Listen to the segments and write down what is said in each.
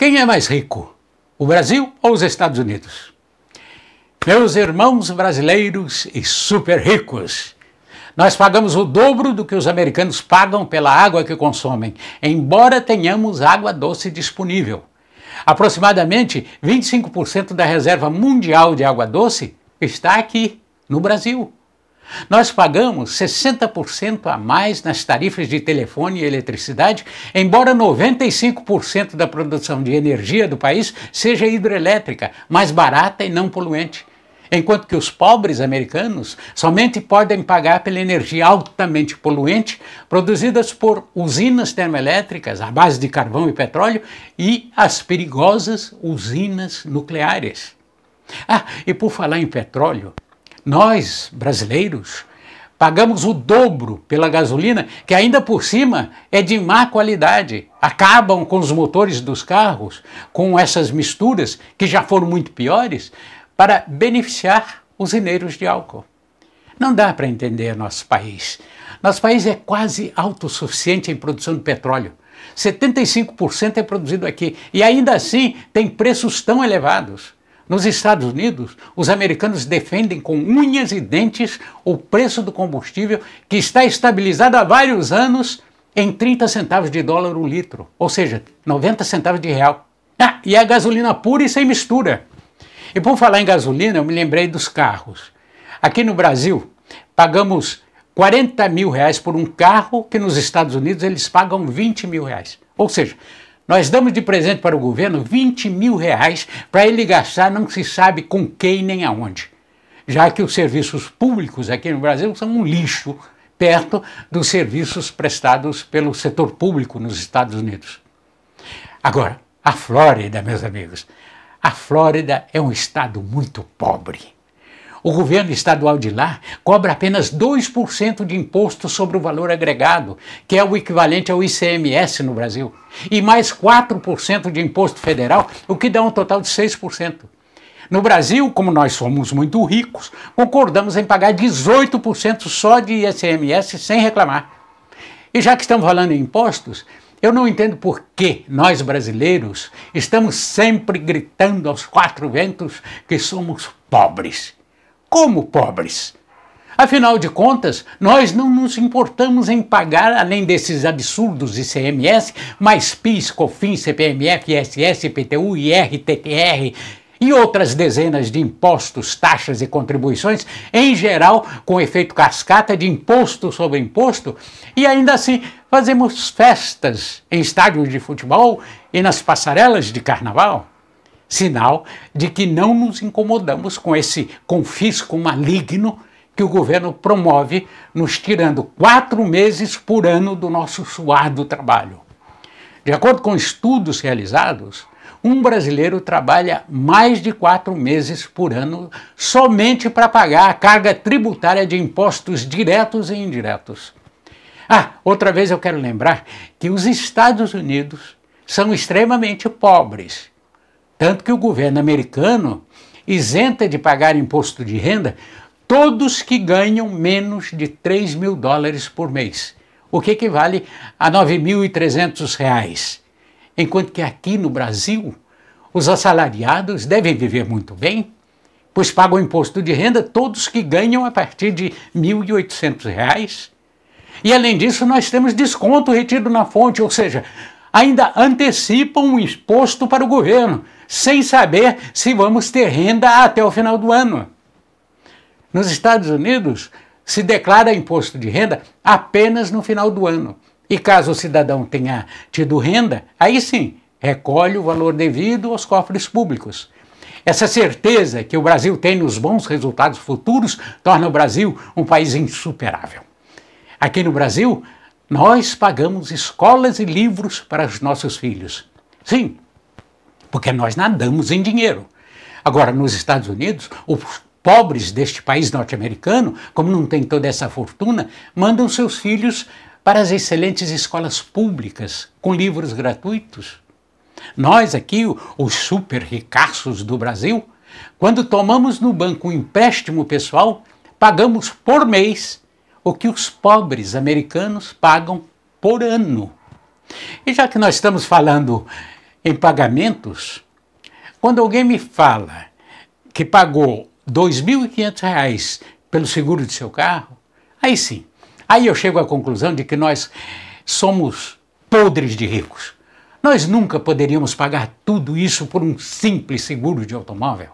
Quem é mais rico, o Brasil ou os Estados Unidos? Meus irmãos brasileiros e super ricos, nós pagamos o dobro do que os americanos pagam pela água que consomem, embora tenhamos água doce disponível. Aproximadamente 25% da reserva mundial de água doce está aqui, no Brasil. Nós pagamos 60% a mais nas tarifas de telefone e eletricidade, embora 95% da produção de energia do país seja hidrelétrica, mais barata e não poluente. Enquanto que os pobres americanos somente podem pagar pela energia altamente poluente produzidas por usinas termoelétricas à base de carvão e petróleo e as perigosas usinas nucleares. E por falar em petróleo, nós, brasileiros, pagamos o dobro pela gasolina, que ainda por cima é de má qualidade. Acabam com os motores dos carros, com essas misturas, que já foram muito piores, para beneficiar usineiros de álcool. Não dá para entender nosso país. Nosso país é quase autossuficiente em produção de petróleo. 75% é produzido aqui e ainda assim tem preços tão elevados. Nos Estados Unidos, os americanos defendem com unhas e dentes o preço do combustível, que está estabilizado há vários anos em 30 centavos de dólar o litro, ou seja, 90 centavos de real. E a gasolina pura e sem mistura. E por falar em gasolina, eu me lembrei dos carros. Aqui no Brasil, pagamos 40 mil reais por um carro que nos Estados Unidos eles pagam 20 mil reais. Ou seja, nós damos de presente para o governo 20 mil reais para ele gastar não se sabe com quem nem aonde. Já que os serviços públicos aqui no Brasil são um lixo perto dos serviços prestados pelo setor público nos Estados Unidos. Agora, a Flórida, meus amigos, a Flórida é um estado muito pobre. O governo estadual de lá cobra apenas 2% de imposto sobre o valor agregado, que é o equivalente ao ICMS no Brasil, e mais 4% de imposto federal, o que dá um total de 6%. No Brasil, como nós somos muito ricos, concordamos em pagar 18% só de ICMS sem reclamar. E já que estamos falando em impostos, eu não entendo por que nós brasileiros estamos sempre gritando aos quatro ventos que somos pobres. Como pobres? Afinal de contas, nós não nos importamos em pagar, além desses absurdos ICMS, mais PIS, COFINS, CPMF, ISS, IPTU, IR, TTR e outras dezenas de impostos, taxas e contribuições, em geral com efeito cascata de imposto sobre imposto, e ainda assim fazemos festas em estádios de futebol e nas passarelas de carnaval. Sinal de que não nos incomodamos com esse confisco maligno que o governo promove, nos tirando 4 meses por ano do nosso suado trabalho. De acordo com estudos realizados, um brasileiro trabalha mais de 4 meses por ano somente para pagar a carga tributária de impostos diretos e indiretos. Outra vez eu quero lembrar que os Estados Unidos são extremamente pobres. Tanto que o governo americano isenta de pagar imposto de renda todos que ganham menos de 3 mil dólares por mês, o que equivale a 9.300 reais. Enquanto que aqui no Brasil, os assalariados devem viver muito bem, pois pagam imposto de renda todos que ganham a partir de 1.800 reais. E além disso, nós temos desconto retido na fonte, ou seja, ainda antecipam o imposto para o governo, sem saber se vamos ter renda até o final do ano. Nos Estados Unidos, se declara imposto de renda apenas no final do ano. E caso o cidadão tenha tido renda, aí sim, recolhe o valor devido aos cofres públicos. Essa certeza que o Brasil tem nos bons resultados futuros torna o Brasil um país insuperável. Aqui no Brasil, nós pagamos escolas e livros para os nossos filhos. Sim, porque nós nadamos em dinheiro. Agora, nos Estados Unidos, os pobres deste país norte-americano, como não tem toda essa fortuna, mandam seus filhos para as excelentes escolas públicas, com livros gratuitos. Nós aqui, os super ricaços do Brasil, quando tomamos no banco um empréstimo pessoal, pagamos por mês o que os pobres americanos pagam por ano. E já que nós estamos falando em pagamentos, quando alguém me fala que pagou R$ 2.500 pelo seguro de seu carro, aí sim, aí eu chego à conclusão de que nós somos podres de ricos. Nós nunca poderíamos pagar tudo isso por um simples seguro de automóvel.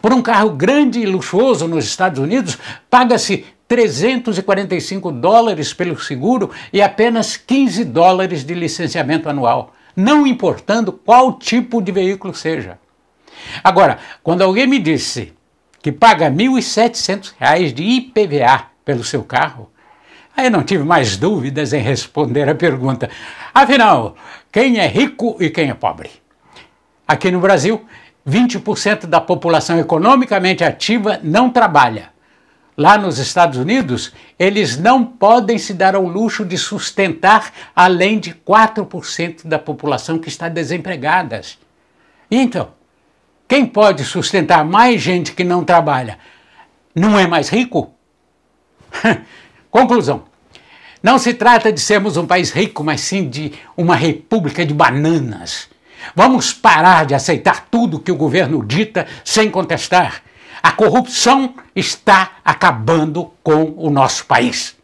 Por um carro grande e luxuoso nos Estados Unidos, paga-se $345 pelo seguro e apenas $15 de licenciamento anual, não importando qual tipo de veículo seja. Agora, quando alguém me disse que paga R$ 1.700 de IPVA pelo seu carro, aí eu não tive mais dúvidas em responder a pergunta. Afinal, quem é rico e quem é pobre? Aqui no Brasil, 20% da população economicamente ativa não trabalha. Lá nos Estados Unidos, eles não podem se dar ao luxo de sustentar além de 4% da população que está desempregada. Então, quem pode sustentar mais gente que não trabalha não é mais rico? Conclusão. Não se trata de sermos um país rico, mas sim de uma república de bananas. Vamos parar de aceitar tudo que o governo dita sem contestar. A corrupção está acabando com o nosso país.